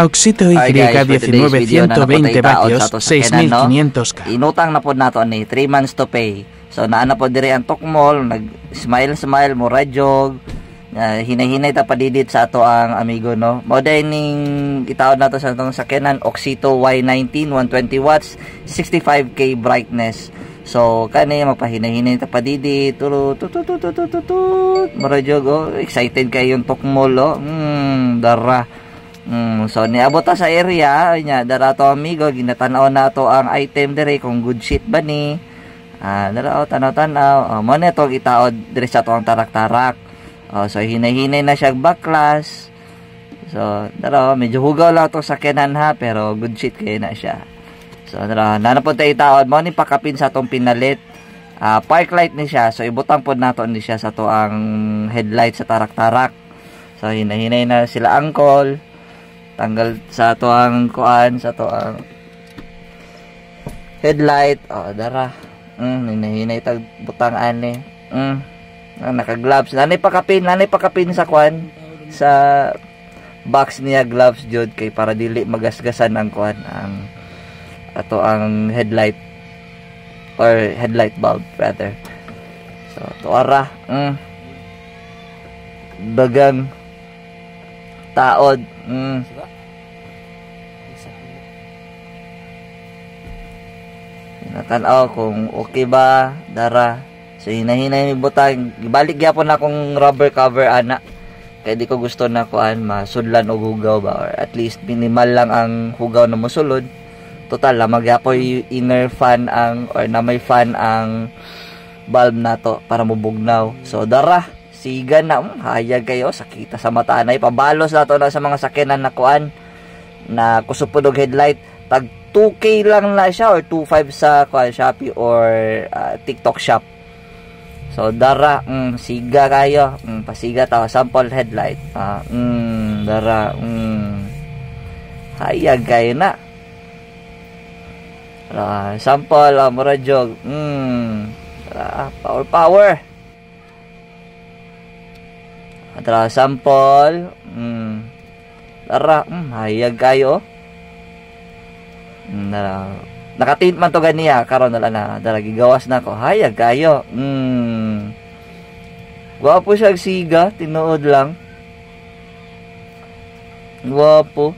Auxito Y1920 vatios, 6500K. Inutang na po nato ni 3 months to pay. So naana po diri ang tukmol, nag-smile mo radyog. Hinay-hinay ta padidit sa ato ang amigo, no. Mao dining itaod nato sa atong sakyanan Auxito Y19 120 watts 65K brightness. So kani magpahinay-hinay ta padidit turo maradyog, oh, excited kayo yung tukmol, oh. Dara. So niabot ta sa area nya dara to amigo, ginatanaw na to ang item dire kung good shit ba ni. Dara tanaw-tanaw. Mo na to itaod dire sa to ang tarak-tarak. So hinay-hinay na siya baklas. So dara medyo hugaw lang to sakyanan ha, pero good shit kay na siya. So dara nanapod ta itaod mo ni pakapin sa tong pinalit. Park light ni siya, so ibutang pod nato ni siya sa to ang headlight sa tarak-tarak. So hinay-hinay na sila angkol. Tanggal sa to ang kuan, sa to ang headlight. Dara. Hinay-hinay tag butang ani. Naka-gloves. Nanay pakapin sa kuan, sa box niya gloves jud kay para dili magasgasan ang kuan, ang ato ang headlight or headlight bulb rather. So tuara. Dagang taod. Natanaw kung okay ba, dara. So hinahinay ni butang, ibalik gyapon na akong rubber cover ana. Kaya di ko gusto na kuan masudlan og hugaw ba, or at least minimal lang ang hugaw na mosulod. Total magyapoy inner fan ang, or na may fan ang bulb nato para mubugnaw. So dara, siga na, hayag kayo, sakita sa mata na ipabalos nato na sa mga sakyanan na kuan na kusupod og headlight. Tag 2K lang na siya or 2.5 sa kuan Shopee or TikTok shop. So dara, siga kayo, pasiga ta sample headlight. Dara, hayag kayo na. Sample mura jog. Power. Dara sample. Dara, hayag kayo. Dara. Nakatint man to ganiya karon na dara gigawas na ko, hayag kayo. Gwapo siya siga, tinuod lang. Gwapo.